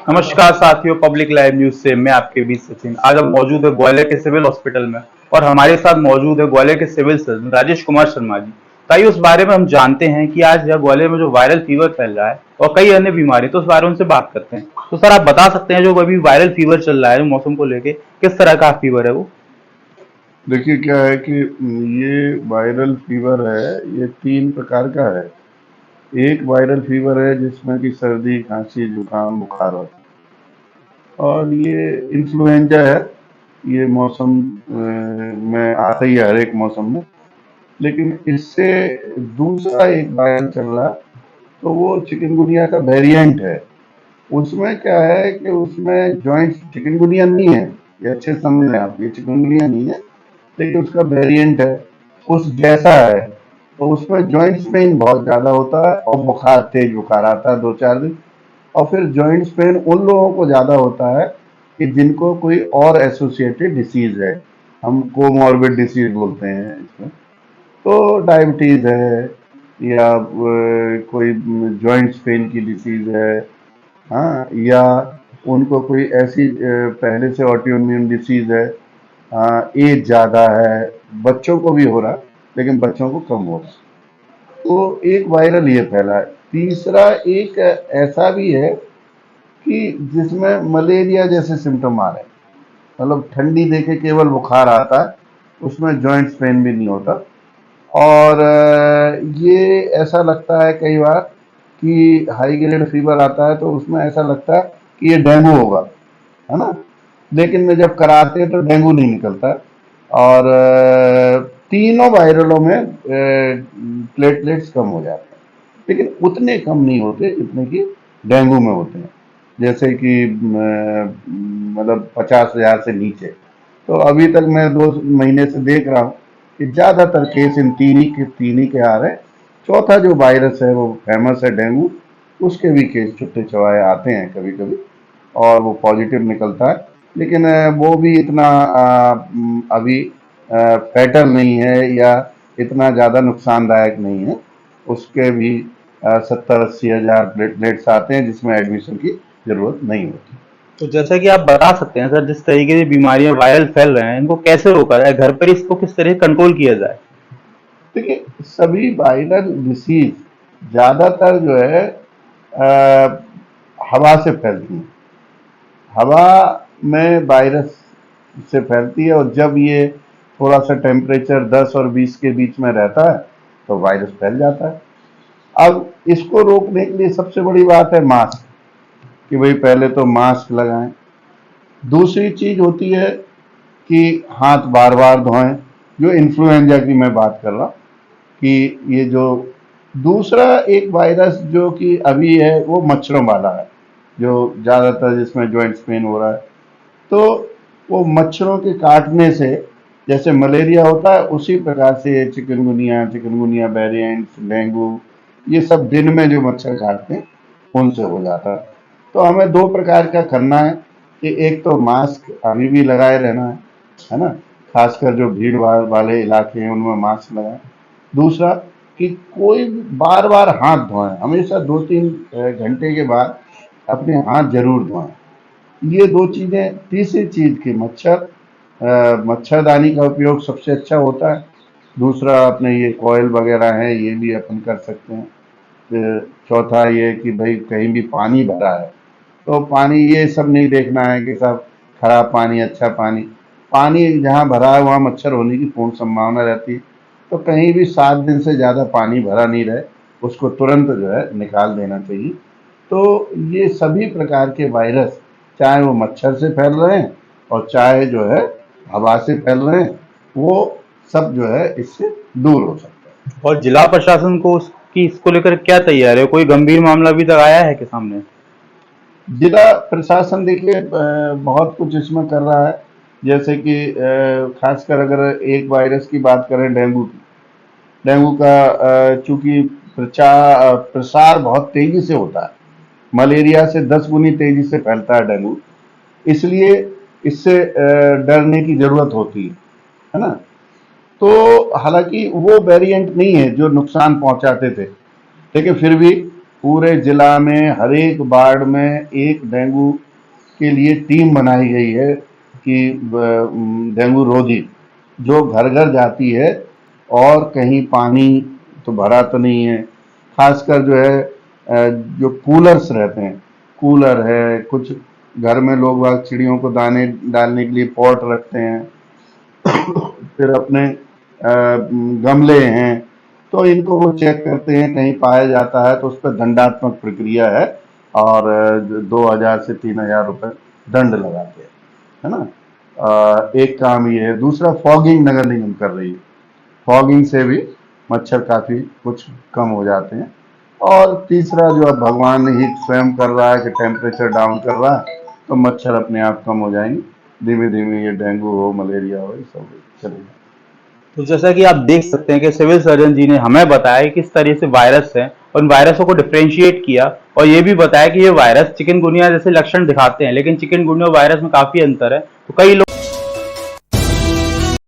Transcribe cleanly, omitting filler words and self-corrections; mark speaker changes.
Speaker 1: नमस्कार साथियों, public live news से मैं आपके बीच सचिन। आज हम मौजूद है ग्वालियर के सिविल हॉस्पिटल में और हमारे साथ मौजूद है ग्वालियर के सिविल सर्जन राजेश कुमार शर्मा जी। ताइए उस बारे में हम जानते हैं कि आज यह ग्वालियर में जो वायरल फीवर फैल रहा है और कई अन्य बीमारी, तो उस बारे में उनसे बात करते हैं। तो सर, आप बता सकते हैं जो अभी वायरल फीवर चल रहा है जो मौसम को लेके, किस तरह का फीवर है वो?
Speaker 2: देखिए क्या है कि ये वायरल फीवर है, ये 3 प्रकार का है। एक वायरल फीवर है जिसमें कि सर्दी, खांसी, जुकाम, बुखार होता है और ये इन्फ्लुएंजा है। ये मौसम में आता ही है हर एक मौसम में। लेकिन इससे दूसरा एक वायरल चल रहा है, तो वो चिकनगुनिया का वेरिएंट है। उसमें क्या है कि उसमें जॉइंट्स चिकनगुनिया नहीं है, ये अच्छे से समझ लें आप, ये चिकनगुनिया नहीं है, लेकिन उसका वेरिएंट है, उस जैसा है। तो उसमें जॉइंट्स पेन बहुत ज़्यादा होता है और बुखार, तेज बुखार आता है 2-4 दिन। और फिर जॉइंट्स पेन उन लोगों को ज़्यादा होता है कि जिनको कोई और एसोसिएटेड डिसीज़ है, हम कोमॉर्बिड डिसीज़ बोलते हैं इसमें। तो डायबिटीज़ है या कोई जॉइंट्स पेन की डिसीज़ है, हाँ, या उनको कोई ऐसी पहले से ऑटो इम्यून डिसीज़ है, एज ज़्यादा है, बच्चों को भी हो रहा है, लेकिन बच्चों को कम हो रहा है। तो एक वायरल ये फैला है। तीसरा एक ऐसा भी है कि जिसमें मलेरिया जैसे सिम्टम आ रहे हैं, मतलब ठंडी देके केवल बुखार आता है, उसमें जॉइंट्स पेन भी नहीं होता। और ये ऐसा लगता है कई बार कि हाई ग्रेड फीवर आता है तो उसमें ऐसा लगता है कि ये डेंगू होगा, है ना? लेकिन में जब कराते हैं तो डेंगू नहीं निकलता है। और तीनों वायरलों में प्लेटलेट्स कम हो जाते हैं, लेकिन उतने कम नहीं होते जितने कि डेंगू में होते हैं, जैसे कि मतलब 50,000 से नीचे। तो अभी तक मैं 2 महीने से देख रहा हूँ कि ज़्यादातर केस इन तीन ही के आ रहे हैं। चौथा जो वायरस है वो फेमस है डेंगू, उसके भी केस छुट्टे चौराहे आते हैं कभी कभी और वो पॉजिटिव निकलता है। लेकिन वो भी इतना अभी फैटल नहीं है या इतना ज़्यादा नुकसानदायक नहीं है। उसके भी 70-80 हज़ार प्लेटलेट्स आते हैं जिसमें एडमिशन की ज़रूरत नहीं होती।
Speaker 1: तो जैसा कि आप बता सकते हैं सर, जिस तरीके से बीमारियां वायरल फैल रहे हैं, इनको कैसे रोका जाए, घर पर इसको किस तरह कंट्रोल किया जाए?
Speaker 2: देखिए, सभी वायरल डिसीज ज़्यादातर जो है हवा से फैलती हैं। हवा में वायरस से फैलती है और जब ये थोड़ा सा टेम्परेचर 10 और 20 के बीच में रहता है तो वायरस फैल जाता है। अब इसको रोकने के लिए सबसे बड़ी बात है मास्क, कि भाई पहले तो मास्क लगाएं। दूसरी चीज होती है कि हाथ बार बार धोएं, जो इन्फ्लुएंजा की मैं बात कर रहा हूँ। कि ये जो दूसरा एक वायरस जो कि अभी है वो मच्छरों वाला है, जो ज़्यादातर जिसमें जॉइंट्स पेन हो रहा है। तो वो मच्छरों के काटने से जैसे मलेरिया होता है उसी प्रकार से चिकनगुनिया, चिकनगुनिया वेरिएंट्स, डेंगू, ये सब दिन में जो मच्छर काटते हैं उनसे हो जाता है। तो हमें 2 प्रकार का करना है कि एक तो मास्क अभी भी लगाए रहना है ना? खासकर जो भीड़ भाड़ वाले इलाके हैं उनमें मास्क लगाएं। दूसरा कि कोई बार बार हाथ धोएं, हमेशा 2-3 घंटे के बाद अपने हाथ जरूर धोएं। ये 2 चीज़ें। तीसरी चीज़ कि मच्छरदानी का उपयोग सबसे अच्छा होता है। दूसरा अपने ये कॉयल वगैरह हैं ये भी अपन कर सकते हैं। फिर चौथा ये कि भाई कहीं भी पानी भरा है तो पानी ये सब नहीं देखना है कि सब खराब पानी, अच्छा पानी। पानी जहाँ भरा है वहाँ मच्छर होने की पूर्ण संभावना रहती है। तो कहीं भी 7 दिन से ज़्यादा पानी भरा नहीं रहे, उसको तुरंत जो है निकाल देना चाहिए। तो ये सभी प्रकार के वायरस, चाहे वो मच्छर से फैल रहे हैं और चाहे जो है हवा से फैल रहे हैं, वो सब जो है इससे दूर हो सकता है।
Speaker 1: और जिला प्रशासन को उसकी इसको लेकर क्या तैयार है? कोई गंभीर मामला अभी तक आया है के सामने?
Speaker 2: जिला प्रशासन देखिए बहुत कुछ इसमें कर रहा है। जैसे कि खासकर अगर एक वायरस की बात करें, डेंगू की। डेंगू का चूंकि प्रसार बहुत तेजी से होता है, मलेरिया से 10 गुनी तेजी से फैलता है डेंगू, इसलिए इससे डरने की जरूरत होती है ना? तो हालांकि वो वेरिएंट नहीं है जो नुकसान पहुंचाते थे, लेकिन फिर भी पूरे जिला में हर एक वार्ड में एक डेंगू के लिए टीम बनाई गई है कि डेंगू रोधी जो घर घर जाती है, और कहीं पानी तो भरा तो नहीं है, खासकर जो है जो कूलर्स रहते हैं, कूलर है, कुछ घर में लोग बाग चिड़ियों को दाने डालने के लिए पॉट रखते हैं, फिर अपने गमले हैं, तो इनको वो चेक करते हैं, कहीं पाया जाता है तो उस पर दंडात्मक प्रक्रिया है, और 2,000 से 3,000 रुपए दंड लगाते हैं, है ना। एक काम ये है। दूसरा, फॉगिंग नगर निगम कर रही है, फॉगिंग से भी मच्छर काफी कुछ कम हो जाते हैं। और तीसरा, जो अब भगवान ने ही स्वयं कर रहा है कि टेम्परेचर डाउन कर रहा है, तो मच्छर अपने आप कम हो जाएंगे, धीमे धीमे ये डेंगू हो, मलेरिया हो, ये सब चलेगा।
Speaker 1: तो जैसा कि आप देख सकते हैं कि सिविल सर्जन जी ने हमें बताया कि किस तरह से वायरस है और इन वायरसों को डिफरेंशिएट किया, और ये भी बताया कि ये वायरस चिकनगुनिया जैसे लक्षण दिखाते हैं, लेकिन चिकनगुनिया वायरस में काफी अंतर है। तो कई लोग